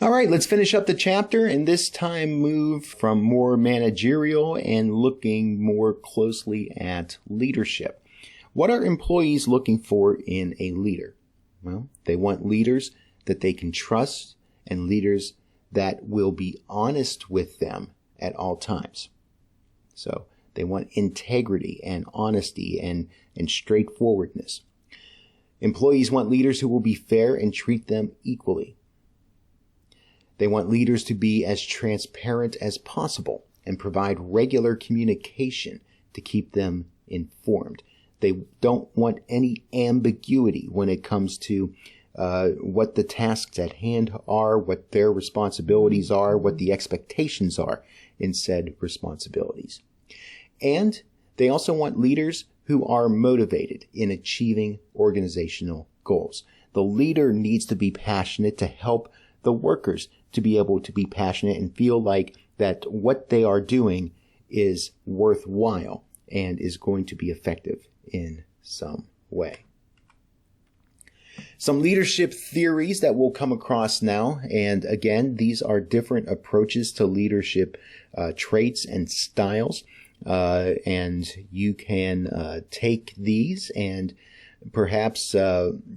All right, let's finish up the chapter and this time move from more managerial and looking more closely at leadership. What are employees looking for in a leader? Well, they want leaders that they can trust and leaders that will be honest with them at all times. So they want integrity and honesty and straightforwardness. Employees want leaders who will be fair and treat them equally. They want leaders to be as transparent as possible and provide regular communication to keep them informed. They don't want any ambiguity when it comes to what the tasks at hand are, what their responsibilities are, what the expectations are in said responsibilities. And they also want leaders who are motivated in achieving organizational goals. The leader needs to be passionate to help the workers to be able to be passionate and feel like that what they are doing is worthwhile and is going to be effective in some way. Some leadership theories that we'll come across now, and again, these are different approaches to leadership traits and styles, and you can take these and perhaps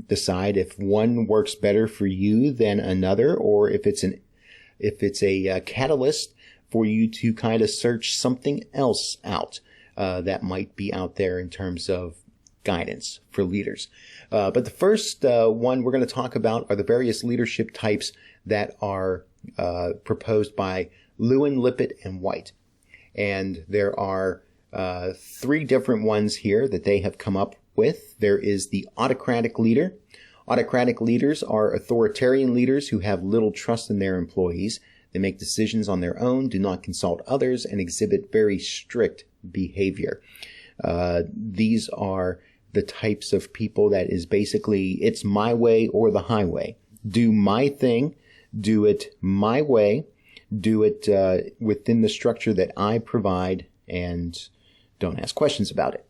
decide if one works better for you than another, or if it's a catalyst for you to kind of search something else out that might be out there in terms of guidance for leaders. But the first one we're going to talk about are the various leadership types that are proposed by Lewin, Lippitt, and White. And there are 3 different ones here that they have come up with. There is the autocratic leader. Autocratic leaders are authoritarian leaders who have little trust in their employees. They make decisions on their own, do not consult others, and exhibit very strict behavior. These are the types of people that is basically, it's my way or the highway. Do my thing, do it my way, do it within the structure that I provide, and don't ask questions about it.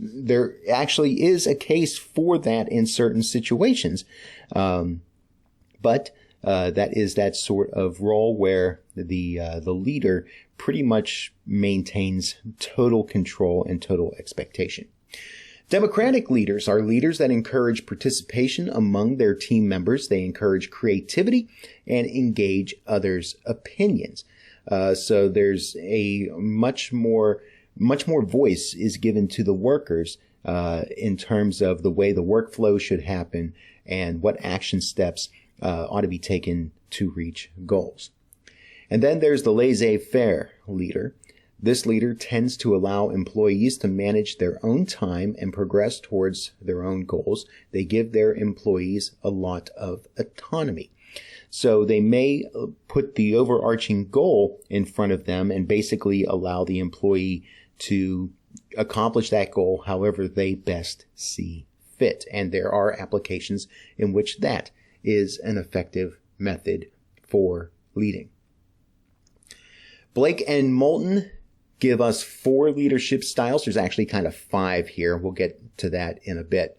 There actually is a case for that in certain situations, but that is that sort of role where the leader pretty much maintains total control and total expectation. Democratic leaders are leaders that encourage participation among their team members. They encourage creativity and engage others' opinions. So there's a much more voice is given to the workers in terms of the way the workflow should happen and what action steps ought to be taken to reach goals. And then there's the laissez-faire leader. This leader tends to allow employees to manage their own time and progress towards their own goals. They give their employees a lot of autonomy. So they may put the overarching goal in front of them and basically allow the employee to accomplish that goal however they best see fit. And there are applications in which that is an effective method for leading. Blake and Moulton give us 4 leadership styles. There's actually kind of 5 here. We'll get to that in a bit.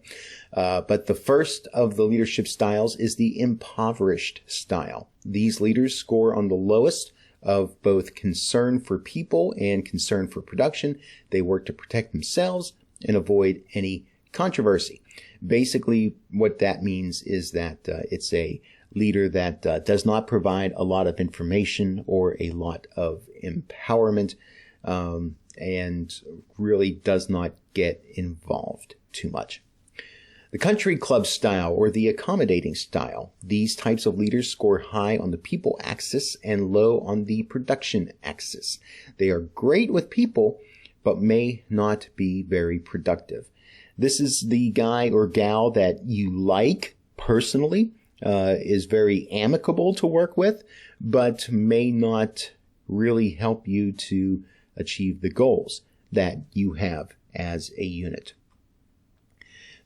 But the first of the leadership styles is the impoverished style. These leaders score on the lowest of both concern for people and concern for production. They work to protect themselves and avoid any controversy. Basically, what that means is that it's a leader that does not provide a lot of information or a lot of empowerment, and really does not get involved too much. The country club style or the accommodating style. These types of leaders score high on the people axis and low on the production axis. They are great with people, but may not be very productive. This is the guy or gal that you like personally, is very amicable to work with, but may not really help you to achieve the goals that you have as a unit.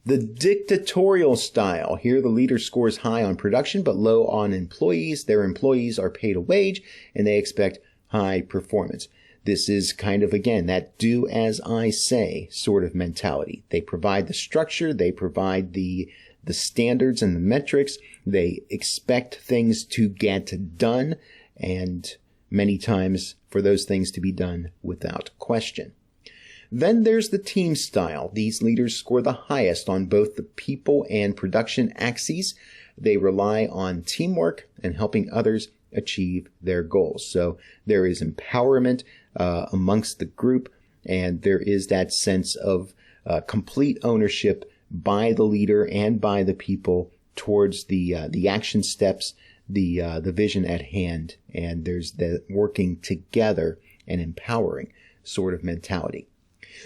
The dictatorial style. Here the leader scores high on production but low on employees. Their employees are paid a wage and they expect high performance. This is kind of, again, that do as I say sort of mentality. They provide the structure, they provide the the standards and the metrics. They expect things to get done, and many times for those things to be done without question. Then there's the team style. These leaders score the highest on both the people and production axes. They rely on teamwork and helping others achieve their goals. So there is empowerment amongst the group, and there is that sense of complete ownership by the leader and by the people towards the action steps, the vision at hand, and there's the working together and empowering sort of mentality.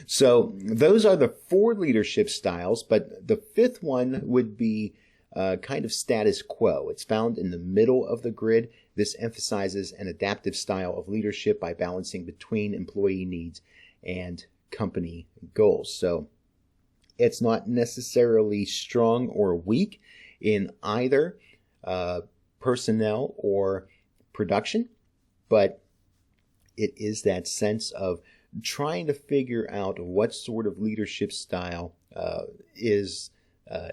So those are the 4 leadership styles, but the 5th one would be kind of status quo. It's found in the middle of the grid. This emphasizes an adaptive style of leadership by balancing between employee needs and company goals. So it's not necessarily strong or weak in either personnel or production, but it is that sense of trying to figure out what sort of leadership style is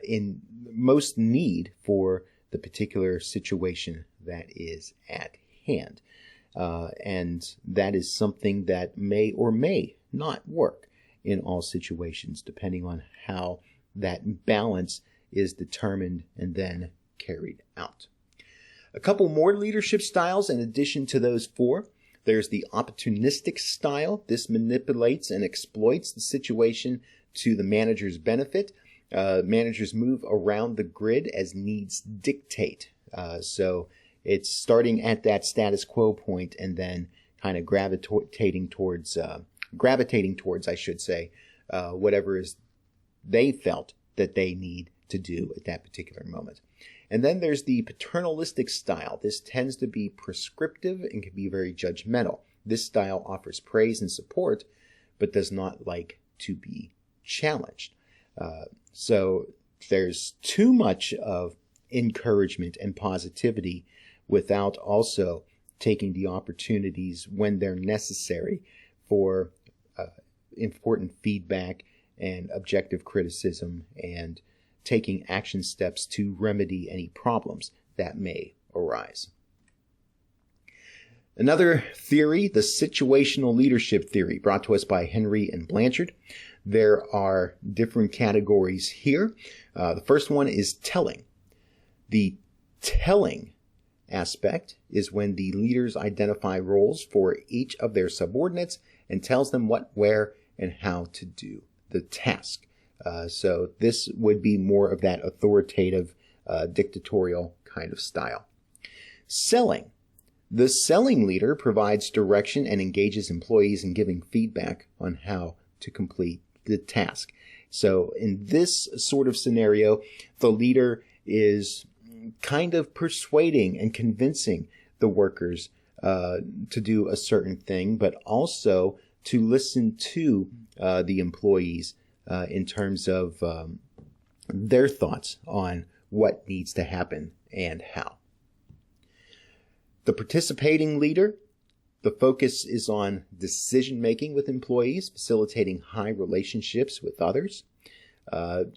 in most need for the particular situation that is at hand. And that is something that may or may not work in all situations, depending on how that balance is determined and then carried out. A couple more leadership styles in addition to those 4. There's the opportunistic style. This manipulates and exploits the situation to the manager's benefit. Managers move around the grid as needs dictate. So it's starting at that status quo point and then kind of gravitating towards, I should say, whatever is they felt that they need to do at that particular moment. And then there's the paternalistic style. This tends to be prescriptive and can be very judgmental. This style offers praise and support, but does not like to be challenged. So there's too much of encouragement and positivity without also taking the opportunities when they're necessary for important feedback and objective criticism and taking action steps to remedy any problems that may arise. Another theory, the situational leadership theory, brought to us by Henry and Blanchard. There are different categories here. The first one is telling. The telling aspect is when the leaders identify roles for each of their subordinates and tells them what, where, and how to do the task. So this would be more of that authoritative, dictatorial kind of style. Selling. The selling leader provides direction and engages employees in giving feedback on how to complete the task. So in this sort of scenario, the leader is kind of persuading and convincing the workers to do a certain thing, but also to listen to the employees in terms of their thoughts on what needs to happen and how. The participating leader, the focus is on decision-making with employees, facilitating high relationships with others,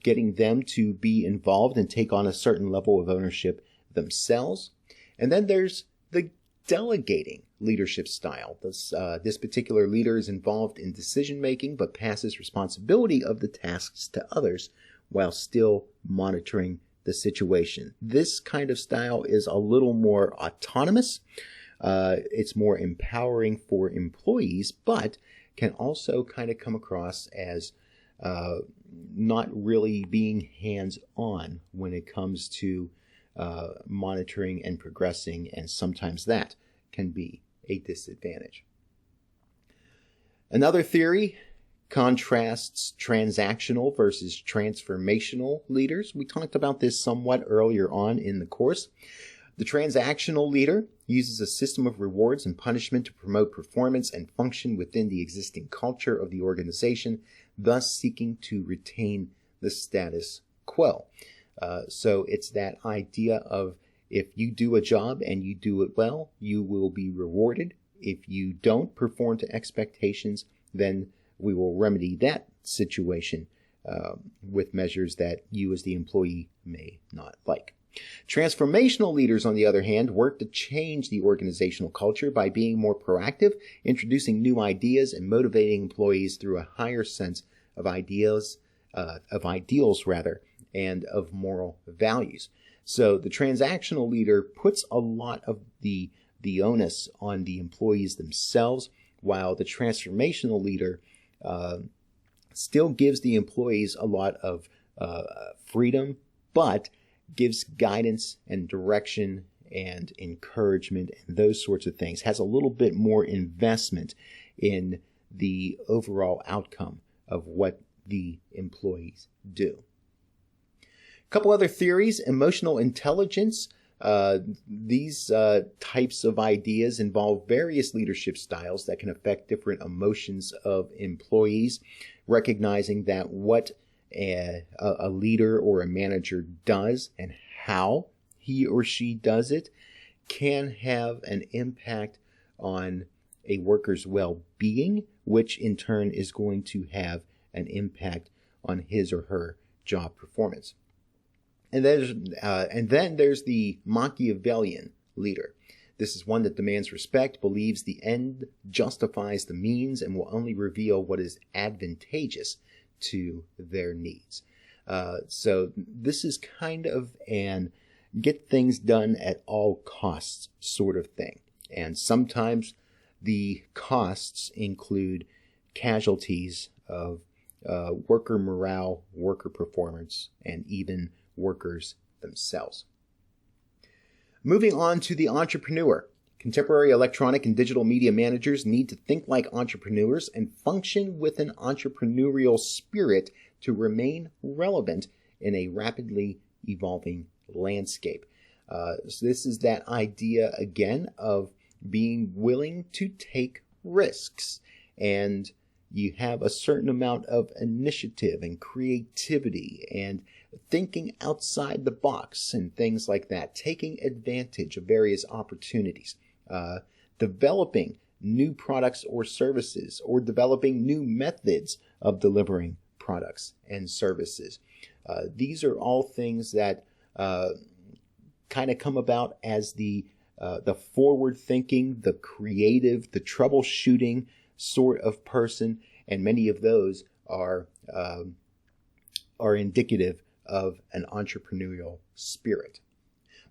getting them to be involved and take on a certain level of ownership themselves. And then there's the delegating leadership style. This particular leader is involved in decision-making but passes responsibility of the tasks to others while still monitoring the situation. This kind of style is a little more autonomous. It's more empowering for employees, but can also kind of come across as not really being hands-on when it comes to monitoring and progressing, and sometimes that can be a disadvantage. Another theory contrasts transactional versus transformational leaders. We talked about this somewhat earlier on in the course. The transactional leader uses a system of rewards and punishment to promote performance and function within the existing culture of the organization, thus seeking to retain the status quo. So it's that idea of if you do a job and you do it well, you will be rewarded. If you don't perform to expectations, then we will remedy that situation with measures that you as the employee may not like. Transformational leaders, on the other hand, work to change the organizational culture by being more proactive, introducing new ideas, and motivating employees through a higher sense of ideals, and of moral values. So the transactional leader puts a lot of the onus on the employees themselves, while the transformational leader still gives the employees a lot of freedom, but gives guidance and direction and encouragement and those sorts of things, has a little bit more investment in the overall outcome of what the employees do. A couple other theories: emotional intelligence. These types of ideas involve various leadership styles that can affect different emotions of employees, recognizing that what a leader or a manager does and how he or she does it can have an impact on a worker's well-being, which in turn is going to have an impact on his or her job performance. And then there's the Machiavellian leader. This is one that demands respect, believes the end justifies the means, and will only reveal what is advantageous to their needs. So this is kind of an get things done at all costs sort of thing. And sometimes the costs include casualties of worker morale, worker performance, and even workers themselves. Moving on to the entrepreneur. Contemporary electronic and digital media managers need to think like entrepreneurs and function with an entrepreneurial spirit to remain relevant in a rapidly evolving landscape. So this is that idea again of being willing to take risks, and you have a certain amount of initiative and creativity and thinking outside the box and things like that, taking advantage of various opportunities, developing new products or services, or developing new methods of delivering products and services. These are all things that kind of come about as the forward-thinking, the creative, the troubleshooting sort of person, and many of those are indicative of an entrepreneurial spirit.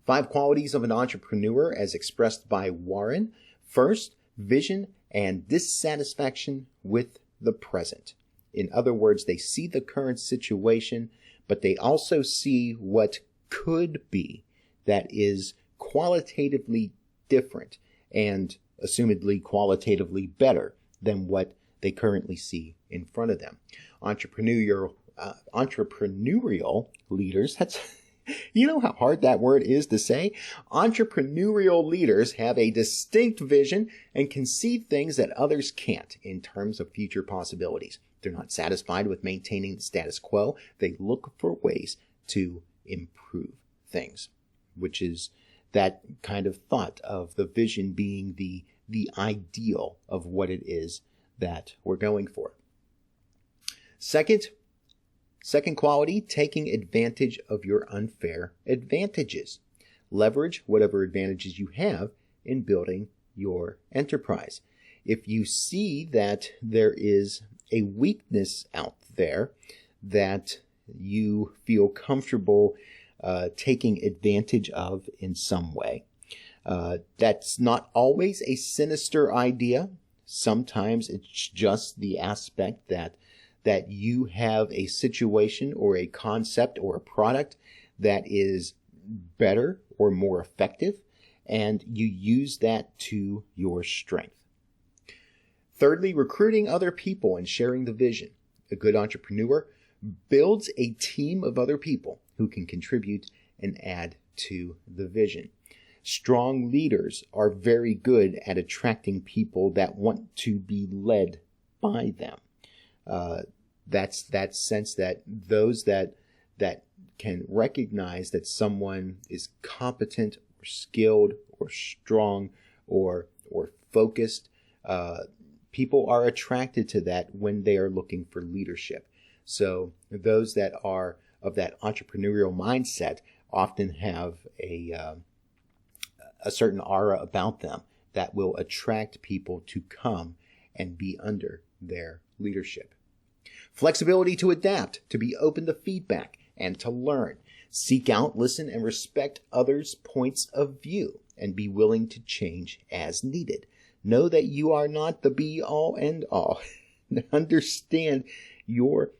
5 qualities of an entrepreneur as expressed by Warren. First, vision and dissatisfaction with the present. In other words, they see the current situation, but they also see what could be that is qualitatively different and assumedly qualitatively better than what they currently see in front of them. Entrepreneurial leaders, you know how hard that word is to say? Entrepreneurial leaders have a distinct vision and can see things that others can't in terms of future possibilities. They're not satisfied with maintaining the status quo. They look for ways to improve things, which is that kind of thought of the vision being the ideal of what it is that we're going for. Second quality, taking advantage of your unfair advantages. Leverage whatever advantages you have in building your enterprise. If you see that there is a weakness out there that you feel comfortable taking advantage of in some way, that's not always a sinister idea. Sometimes it's just the aspect that you have a situation or a concept or a product that is better or more effective, and you use that to your strength. Thirdly, recruiting other people and sharing the vision. A good entrepreneur builds a team of other people who can contribute and add to the vision. Strong leaders are very good at attracting people that want to be led by them. That's that sense that those that can recognize that someone is competent or skilled or strong or focused, people are attracted to that when they are looking for leadership. So those that are of that entrepreneurial mindset often have a certain aura about them that will attract people to come and be under their leadership. Flexibility to adapt, to be open to feedback, and to learn. Seek out, listen, and respect others' points of view, and be willing to change as needed. Know that you are not the be-all, end-all. Understand your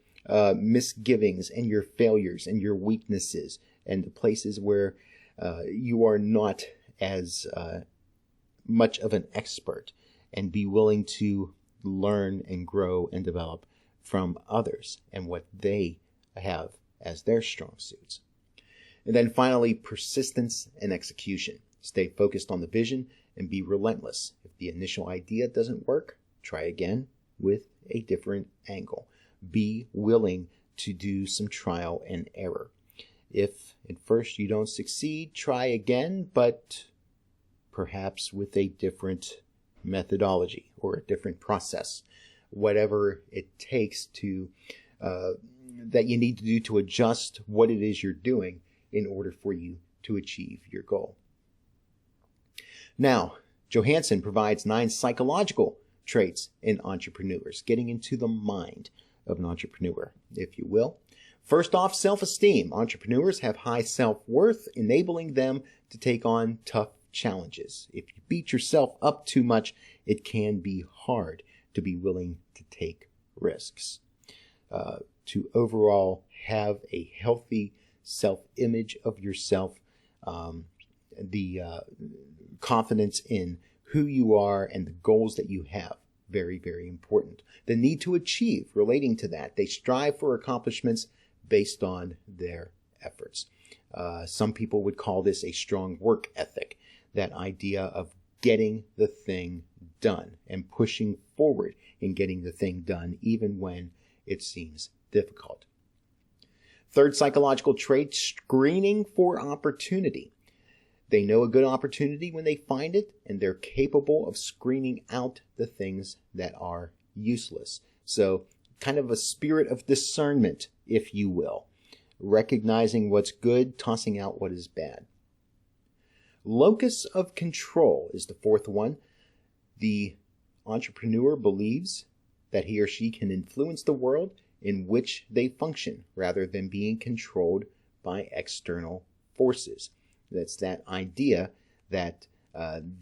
misgivings and your failures and your weaknesses and the places where you are not as much of an expert, and be willing to learn and grow and develop from others and what they have as their strong suits. And then finally, persistence and execution. Stay focused on the vision and be relentless. If the initial idea doesn't work, try again with a different angle. Be willing to do some trial and error. If at first you don't succeed, try again, but perhaps with a different methodology or a different process. Whatever it takes to that you need to do to adjust what it is you're doing in order for you to achieve your goal. Now, Johansson provides 9 psychological traits in entrepreneurs, getting into the mind of an entrepreneur, if you will. First off, self-esteem. Entrepreneurs have high self-worth, enabling them to take on tough challenges. If you beat yourself up too much, it can be hard to be willing to take risks. To overall have a healthy self-image of yourself, the confidence in who you are and the goals that you have. Very, very important. The need to achieve relating to that. They strive for accomplishments based on their efforts. Some people would call this a strong work ethic, that idea of getting the thing done and pushing forward in getting the thing done even when it seems difficult. Third psychological trait, screening for opportunity. They know a good opportunity when they find it, and they're capable of screening out the things that are useless. So kind of a spirit of discernment, if you will. Recognizing what's good, tossing out what is bad. Locus of control is the fourth one. The entrepreneur believes that he or she can influence the world in which they function rather than being controlled by external forces. That's that idea that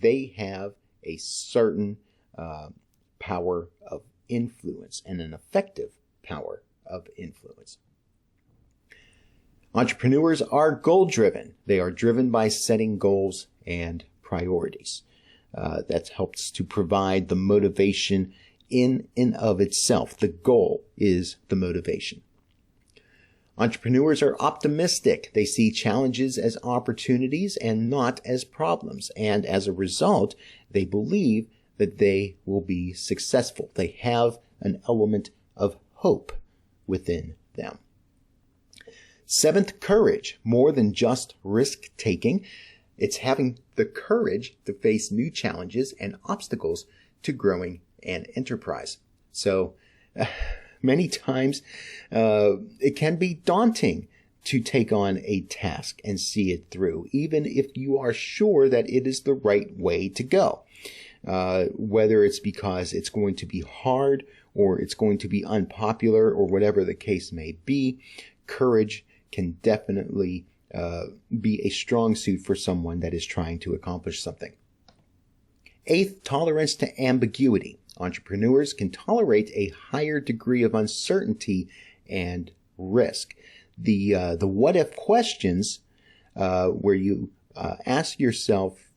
they have a certain power of influence and an effective power of influence. Entrepreneurs are goal-driven. They are driven by setting goals and priorities. That helps to provide the motivation in and of itself. The goal is the motivation. Entrepreneurs are optimistic. They see challenges as opportunities and not as problems. And as a result, they believe that they will be successful. They have an element of hope within them. Seventh, courage. More than just risk-taking. It's having the courage to face new challenges and obstacles to growing an enterprise. So many times it can be daunting to take on a task and see it through, even if you are sure that it is the right way to go. Whether it's because it's going to be hard or it's going to be unpopular or whatever the case may be, courage can definitely be a strong suit for someone that is trying to accomplish something. Eighth, tolerance to ambiguity. Entrepreneurs can tolerate a higher degree of uncertainty and risk. The what-if questions, where you ask yourself,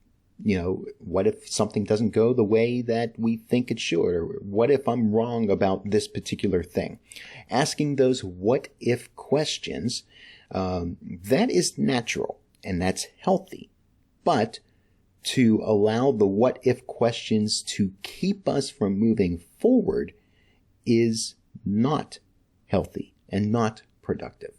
what if something doesn't go the way that we think it should? Or what if I'm wrong about this particular thing? Asking those what-if questions, that is natural and that's healthy. But to allow the what-if questions to keep us from moving forward is not healthy and not productive.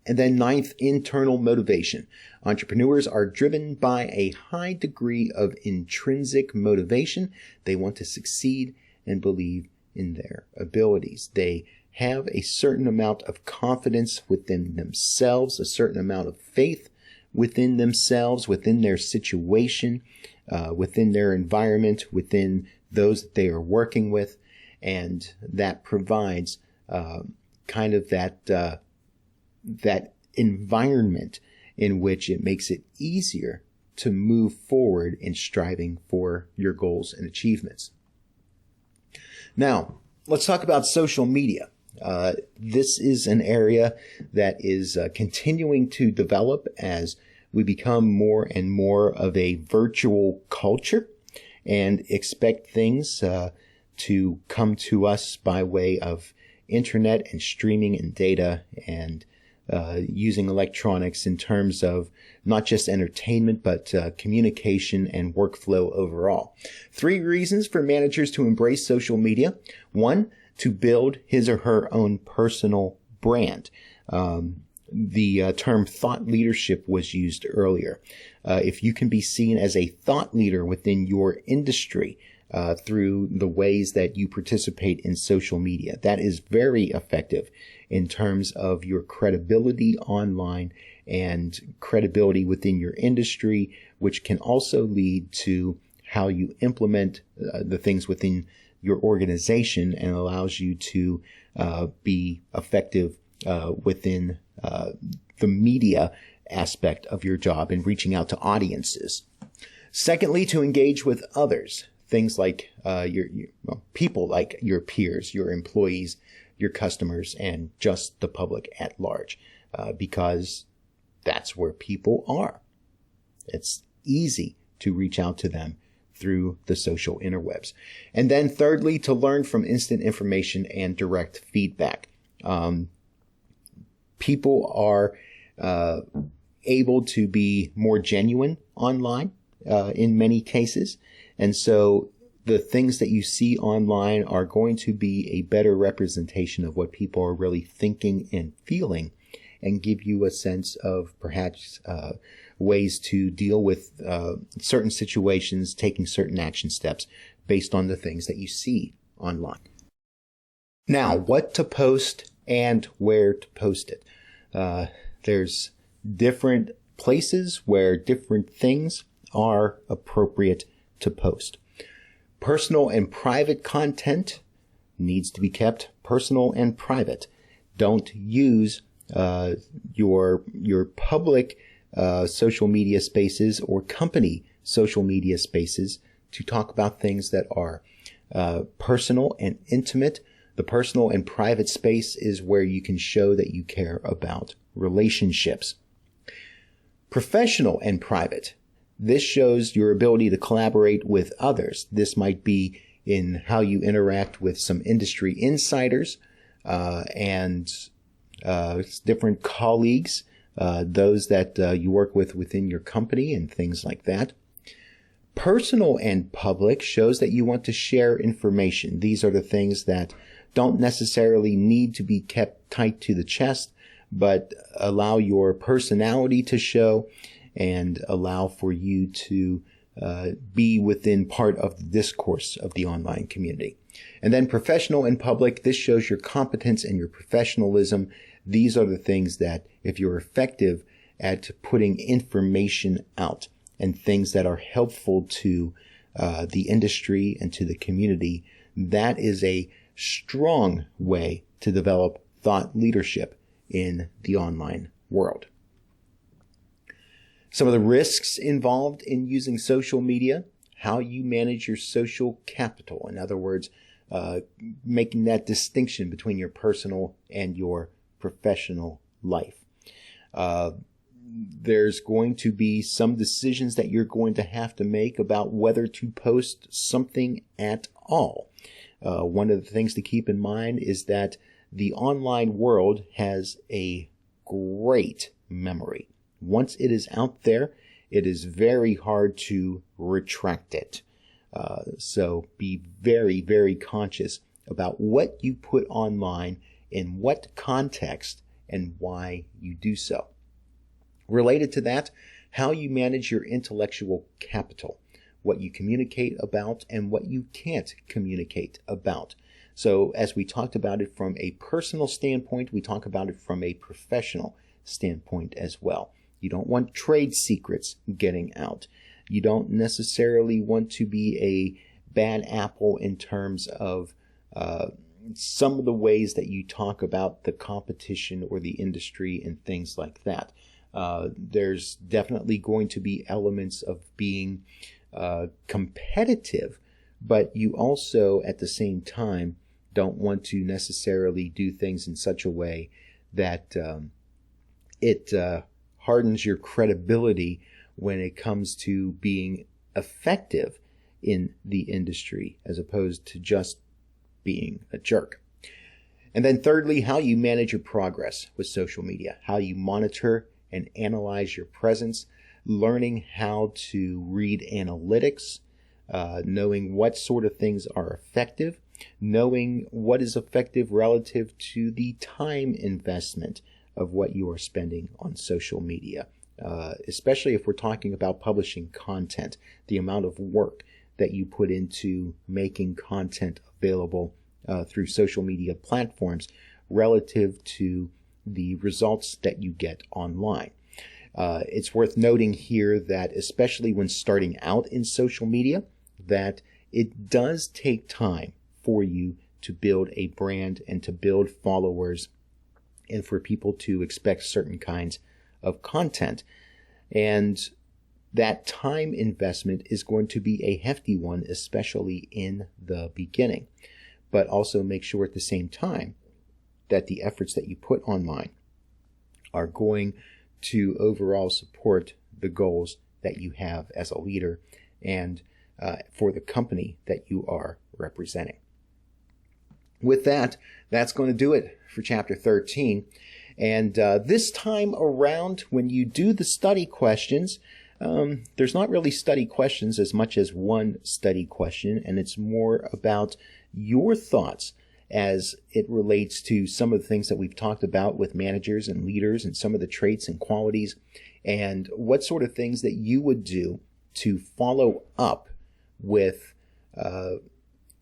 And then ninth, internal motivation. Entrepreneurs are driven by a high degree of intrinsic motivation. They want to succeed and believe in their abilities. They have a certain amount of confidence within themselves, a certain amount of faith within themselves, within their situation, within their environment, within those that they are working with. And that provides kind of that environment in which it makes it easier to move forward in striving for your goals and achievements. Now, let's talk about social media. This is an area that is continuing to develop as we become more and more of a virtual culture and expect things to come to us by way of internet and streaming and data and using electronics in terms of not just entertainment, but communication and workflow overall. 3 reasons for managers to embrace social media. 1, to build his or her own personal brand. The term thought leadership was used earlier. If you can be seen as a thought leader within your industry through the ways that you participate in social media, that is very effective in terms of your credibility online and credibility within your industry, which can also lead to how you implement the things within your organization and allows you to be effective within the media aspect of your job and reaching out to audiences. Secondly, to engage with others, things like people like your peers, your employees, your customers, and just the public at large, because that's where people are. It's easy to reach out to them through the social interwebs. And then thirdly, to learn from instant information and direct feedback. People are able to be more genuine online in many cases. And so the things that you see online are going to be a better representation of what people are really thinking and feeling and give you a sense of perhaps ways to deal with certain situations, taking certain action steps based on the things that you see online. Now, what to post and where to post it. There's different places where different things are appropriate to post. Personal and private content needs to be kept personal and private. Don't use your public social media spaces or company social media spaces to talk about things that are personal and intimate. The personal and private space is where you can show that you care about relationships. Professional and private. This shows your ability to collaborate with others. This might be in how you interact with some industry insiders and different colleagues, those that you work with within your company and things like that. Personal and public shows that you want to share information. These are the things that don't necessarily need to be kept tight to the chest, but allow your personality to show and allow for you to be within part of the discourse of the online community. And then professional and public, this shows your competence and your professionalism. These are the things that if you're effective at putting information out and things that are helpful to the industry and to the community, that is a strong way to develop thought leadership in the online world. Some of the risks involved in using social media, how you manage your social capital. In other words, making that distinction between your personal and your professional life. There's going to be some decisions that you're going to have to make about whether to post something at all. One of the things to keep in mind is that the online world has a great memory. Once it is out there, it is very hard to retract it. So be very, very conscious about what you put online, in what context, and why you do so. Related to that, how you manage your intellectual capital, what you communicate about and what you can't communicate about. So as we talked about it from a personal standpoint, we talk about it from a professional standpoint as well. You don't want trade secrets getting out. You don't necessarily want to be a bad apple in terms of some of the ways that you talk about the competition or the industry and things like that. There's definitely going to be elements of being competitive, but you also at the same time don't want to necessarily do things in such a way that it hardens your credibility when it comes to being effective in the industry as opposed to just being a jerk. And then thirdly, how you manage your progress with social media, how you monitor and analyze your presence, learning how to read analytics, knowing what sort of things are effective, knowing what is effective relative to the time investment of what you are spending on social media, especially if we're talking about publishing content, the amount of work that you put into making content available through social media platforms relative to the results that you get online. It's worth noting here that especially when starting out in social media, that it does take time for you to build a brand and to build followers and for people to expect certain kinds of content. And that time investment is going to be a hefty one, especially in the beginning. But also make sure at the same time that the efforts that you put online are going to overall support the goals that you have as a leader and for the company that you are representing. With that, that's going to do it for Chapter 13. And this time around, when you do the study questions, there's not really study questions as much as one study question, and it's more about your thoughts as it relates to some of the things that we've talked about with managers and leaders and some of the traits and qualities, and what sort of things that you would do to follow up with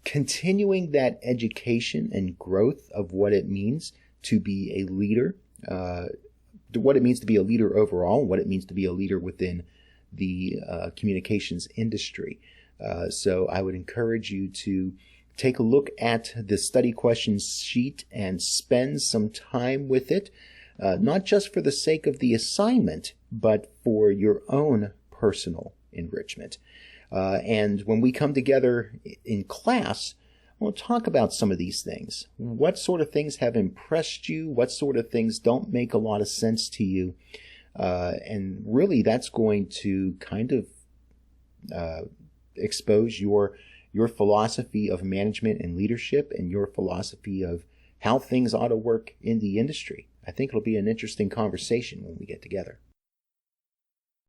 continuing that education and growth of what it means to be a leader, what it means to be a leader overall, and what it means to be a leader within the communications industry. So I would encourage you to take a look at the study questions sheet and spend some time with it, not just for the sake of the assignment, but for your own personal enrichment. And when we come together in class, we'll talk about some of these things. What sort of things have impressed you? What sort of things don't make a lot of sense to you? And really, that's going to kind of expose your philosophy of management and leadership and your philosophy of how things ought to work in the industry. I think it'll be an interesting conversation when we get together.